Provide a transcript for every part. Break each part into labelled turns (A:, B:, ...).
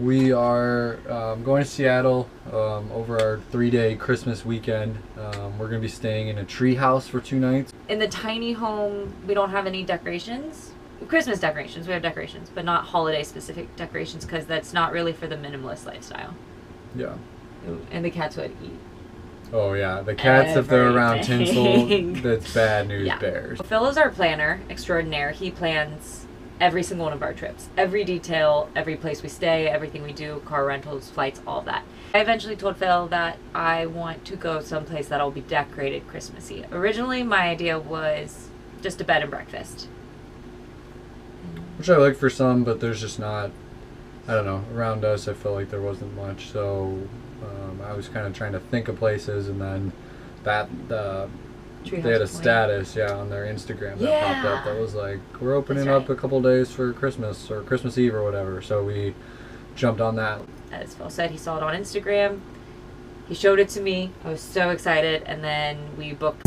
A: We are going to Seattle over our 3-day Christmas weekend. We're going to be staying in a treehouse for 2 nights.
B: In the tiny home, we don't have any decorations. Christmas decorations, we have decorations, but not holiday-specific decorations because that's not really for the minimalist lifestyle.
A: Yeah.
B: And the cats would eat.
A: Oh, yeah. The cats, if they're around tinsel, that's bad news bears.
B: Phil is our planner extraordinaire. He plans every single one of our trips. Every detail, every place we stay, everything we do, car rentals, flights, all of that. I eventually told Phil that I want to go someplace that'll be decorated Christmassy. Originally, my idea was just a bed and breakfast.
A: Which I like for some, but there's just not, I don't know, around us I felt like there wasn't much, so I was kind of trying to think of places, and then they had a status on their Instagram that popped up that was like, we're opening up a couple days for Christmas or Christmas Eve or whatever, so we jumped on that.
B: As Phil said, he saw it on Instagram, he showed it to me, I was so excited, and then we booked.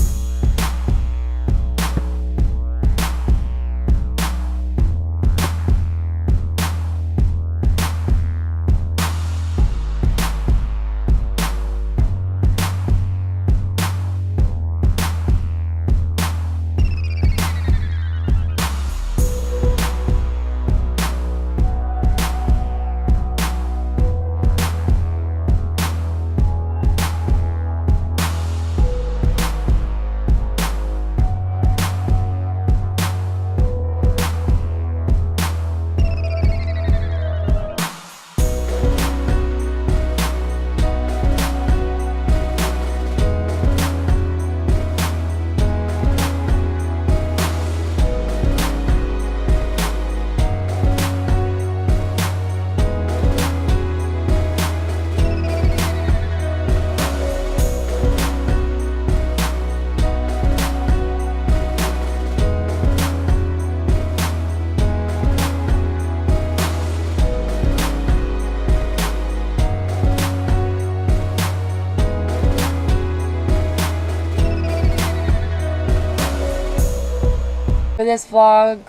B: For this vlog,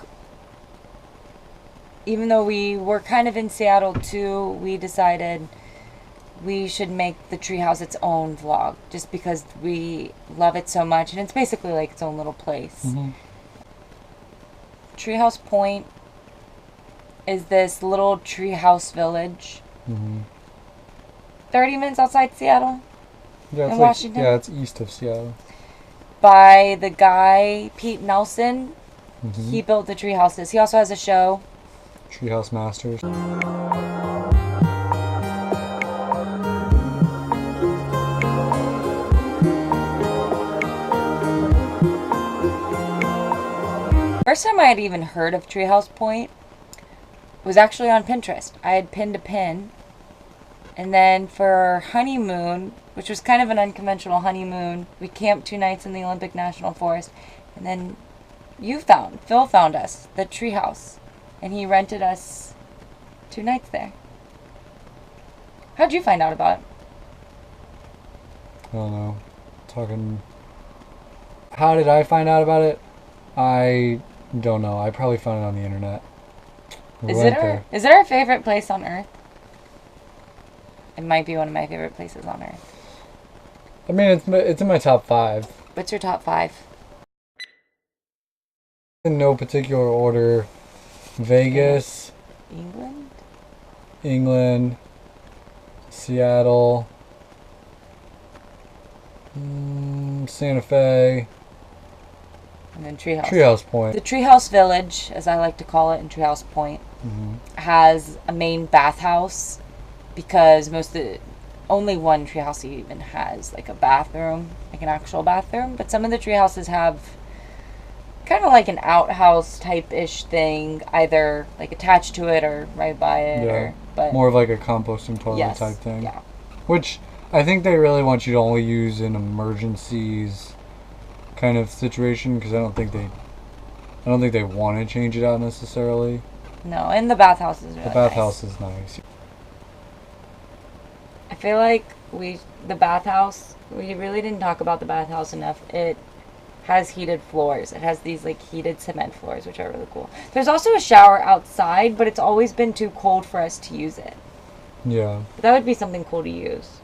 B: even though we were kind of in Seattle too, we decided we should make the treehouse its own vlog just because we love it so much, and it's basically like its own little place.
A: Mm-hmm.
B: Treehouse Point is this little treehouse village. 30 minutes outside Seattle in Washington.
A: Yeah, it's east of Seattle.
B: By the guy, Pete Nelson. He built the tree houses. He also has a show.
A: Treehouse Masters.
B: First time I had even heard of Treehouse Point was actually on Pinterest. I had pinned a pin. And then for our honeymoon, which was kind of an unconventional honeymoon, we camped 2 nights in the Olympic National Forest. And then Phil found us, the treehouse, and he rented us 2 nights there. How'd you find out about it?
A: I don't know. How did I find out about it? I don't know. I probably found it on the internet.
B: Is it our favorite place on Earth? It might be one of my favorite places on Earth.
A: I mean, it's in my top 5.
B: What's your top 5?
A: In no particular order. Vegas. England. Seattle. Santa Fe.
B: And then Treehouse.
A: Treehouse Point.
B: The Treehouse Village, as I like to call it in Treehouse Point, has a main bathhouse because only one treehouse even has like a bathroom, like an actual bathroom. But some of the treehouses have kind of like an outhouse type-ish thing, either like attached to it or right by it. But
A: more of like a composting toilet type thing. Yeah. Which I think they really want you to only use in emergencies kind of situation, because I don't think they want to change it out necessarily.
B: No, and the bathhouse is really
A: The bathhouse is nice.
B: I feel like we really didn't talk about the bathhouse enough. It has heated floors. It has these like heated cement floors, which are really cool. There's also a shower outside, but it's always been too cold for us to use it.
A: Yeah.
B: But that would be something cool to use.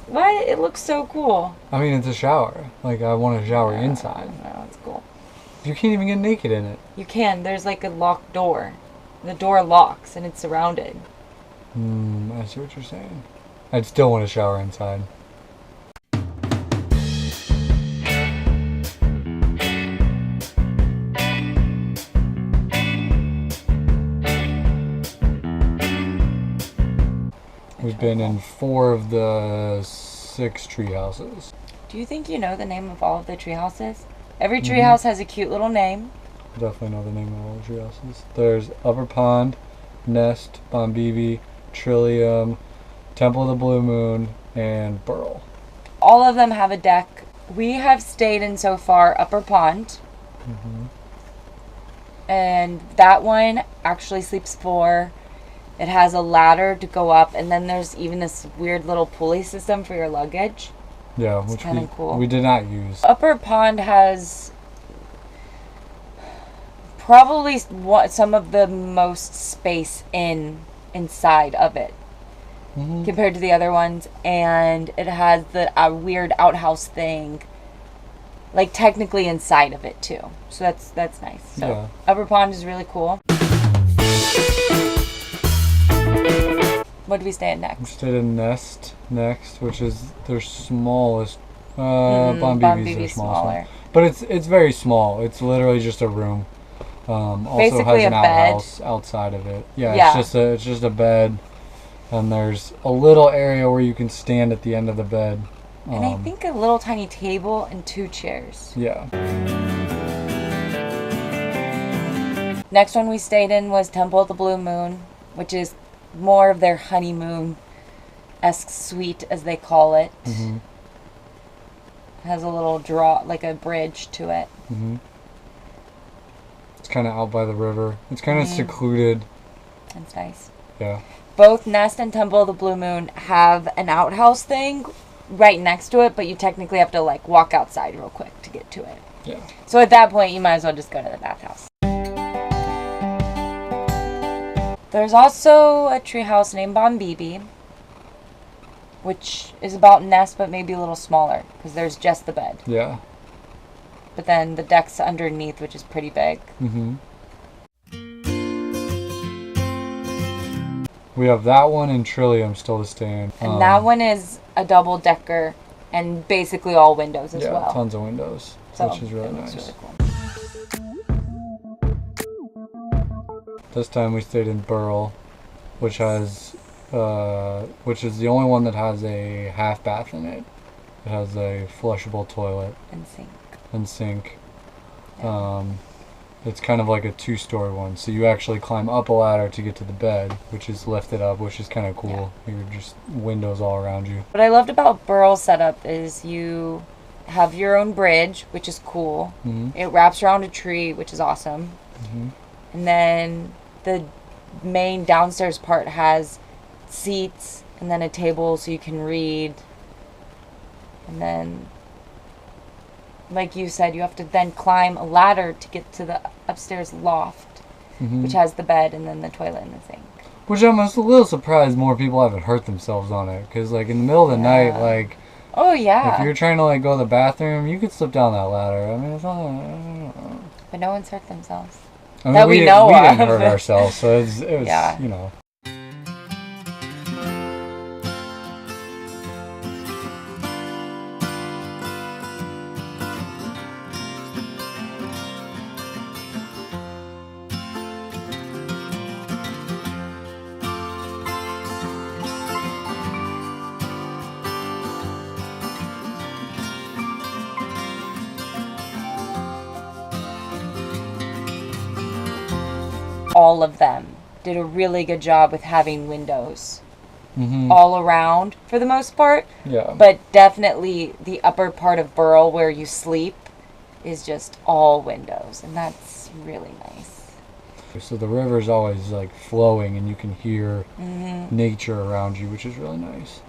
B: What? It looks so cool.
A: I mean, it's a shower. Like, I want to shower inside.
B: No, it's cool.
A: You can't even get naked in it.
B: You can. There's like a locked door. The door locks and it's surrounded.
A: I see what you're saying. I'd still want to shower inside. We've been in 4 of the 6 tree houses.
B: Do you think you know the name of all of the tree houses? Every tree house has a cute little name.
A: Definitely know the name of all the tree houses. There's Upper Pond, Nest, Bonbibi, Trillium, Temple of the Blue Moon, and Burl.
B: All of them have a deck. We have stayed in so far Upper Pond. And that one actually sleeps 4. It has a ladder to go up, and then there's even this weird little pulley system for your luggage.
A: Yeah,
B: it's
A: which
B: kind of cool.
A: We did not use.
B: Upper Pond has probably some of the most space inside of it compared to the other ones, and it has the weird outhouse thing, like technically inside of it too. So that's nice. So yeah. Upper Pond is really cool. What did we stay at next?
A: We stayed in Nest next, which is their smallest. Bonbibi's their smallest one. But it's very small. It's literally just a room. Also
B: basically
A: has an outhouse outside of it. Yeah, it's just a bed, and there's a little area where you can stand at the end of the bed.
B: And I think a little tiny table and 2 chairs.
A: Yeah.
B: Next one we stayed in was Temple of the Blue Moon, which is more of their honeymoon-esque suite, as they call it. It has a little like a bridge to it.
A: It's kind of out by the river. It's kind of secluded.
B: That's nice.
A: Yeah.
B: Both Nest and Temple of the Blue Moon have an outhouse thing right next to it, but you technically have to like walk outside real quick to get to it.
A: Yeah.
B: So at that point, you might as well just go to the bathhouse. There's also a treehouse named Bonbibi, which is about Nest, but maybe a little smaller, because there's just the bed.
A: Yeah.
B: But then the deck's underneath, which is pretty big.
A: We have that one and Trillium still to stay in.
B: And that one is a double-decker and basically all windows as well.
A: Yeah, tons of windows, which is really nice.
B: Really cool.
A: This time we stayed in Burl, which is the only one that has a half bath in it. It has a flushable toilet and sink.
B: Yeah.
A: It's kind of like a 2-story one, so you actually climb up a ladder to get to the bed, which is lifted up, which is kind of cool. Yeah. You're just windows all around you.
B: What I loved about Burl's setup is you have your own bridge, which is cool. It wraps around a tree, which is awesome. And then the main downstairs part has seats and then a table so you can read. And then, like you said, you have to then climb a ladder to get to the upstairs loft, which has the bed and then the toilet and the sink.
A: Which I'm a little surprised more people haven't hurt themselves on it, because like in the middle of the night, like,
B: oh yeah,
A: if you're trying to like go to the bathroom, you could slip down that ladder. I mean, it's not.
B: But no one's hurt themselves.
A: I mean,
B: that we know
A: we
B: of.
A: didn't hurt ourselves, so it was you know.
B: All of them did a really good job with having windows all around for the most part.
A: Yeah.
B: But definitely the upper part of Burl where you sleep is just all windows, and that's really nice.
A: So the river's always like flowing, and you can hear nature around you, which is really nice.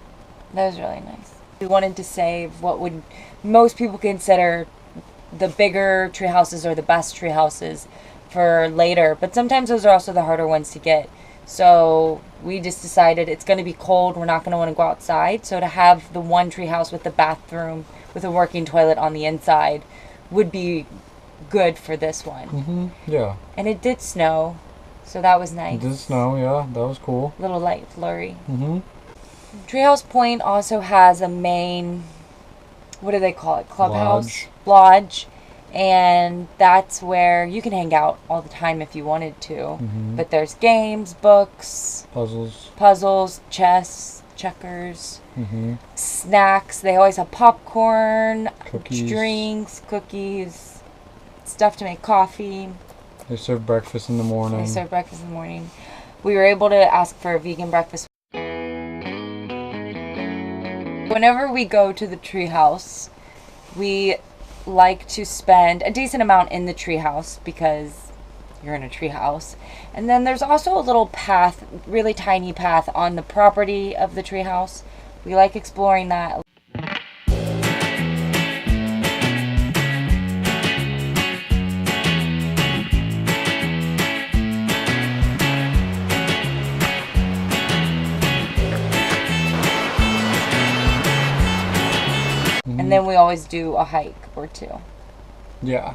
B: That was really nice. We wanted to save what would most people consider the bigger tree houses or the best tree houses for later, but sometimes those are also the harder ones to get. So we just decided it's going to be cold. We're not going to want to go outside. So to have the one treehouse with the bathroom with a working toilet on the inside would be good for this one.
A: Yeah.
B: And it did snow, so that was nice.
A: It did snow, yeah. That was cool.
B: Little light flurry. Treehouse Point also has a main, what do they call it? Clubhouse? Lodge. And that's where you can hang out all the time if you wanted to. But there's games, books, puzzles, chess, checkers, snacks. They always have popcorn, drinks, cookies, stuff to make coffee.
A: They serve breakfast in the morning.
B: We were able to ask for a vegan breakfast. Whenever we go to the treehouse, we like to spend a decent amount in the treehouse because you're in a treehouse. And then there's also a little path, really tiny path on the property of the treehouse. We like exploring that. And then we always do a hike or two.
A: Yeah.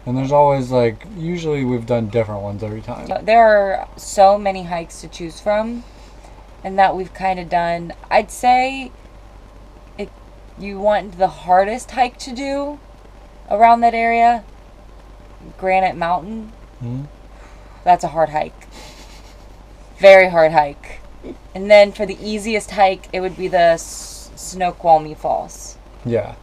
A: And there's always, like, usually we've done different ones every time.
B: There are so many hikes to choose from, and that we've kind of done. I'd say if you want the hardest hike to do around that area, Granite Mountain, that's a hard hike. Very hard hike. And then for the easiest hike, it would be the Snoqualmie Falls.
A: Yeah.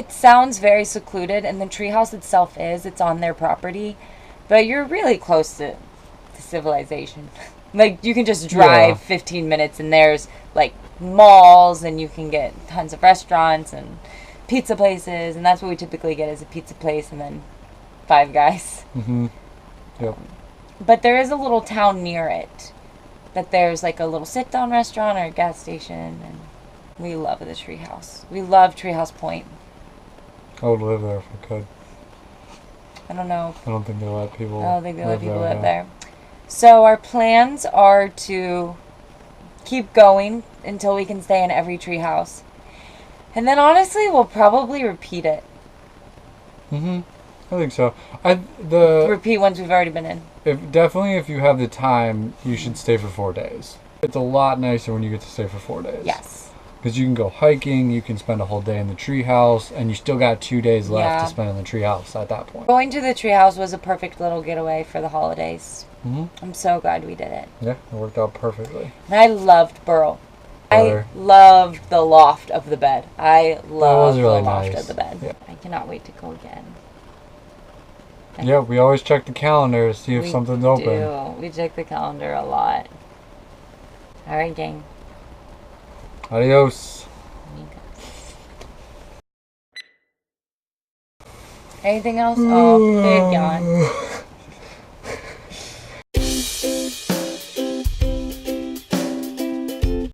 B: Sounds very secluded, and the treehouse itself it's on their property, but you're really close to civilization. Like, you can just drive 15 minutes and there's like malls, and you can get tons of restaurants and pizza places, and that's what we typically get, is a pizza place and then Five Guys.
A: Yep.
B: But there is a little town near it that there's like a little sit-down restaurant or a gas station, and we love the treehouse. We love Treehouse Point.
A: I would live there if I could.
B: I don't know.
A: I don't think they let people
B: live there. So our plans are to keep going until we can stay in every treehouse. And then honestly, we'll probably repeat it.
A: I think so.
B: Repeat ones we've already been in.
A: If you have the time, you should stay for 4 days. It's a lot nicer when you get to stay for 4 days.
B: Yes.
A: Because you can go hiking, you can spend a whole day in the treehouse, and you still got 2 days left to spend in the treehouse at that point.
B: Going to the treehouse was a perfect little getaway for the holidays. I'm so glad we did it.
A: Yeah, it worked out perfectly.
B: And I loved Burl. I loved the loft of the bed. I loved the loft of the bed. Yeah. I cannot wait to go again.
A: Yeah, we always check the calendar to see if something's open.
B: We check the calendar a lot. All right, gang.
A: Adios.
B: Anything else? Oh, big yawn.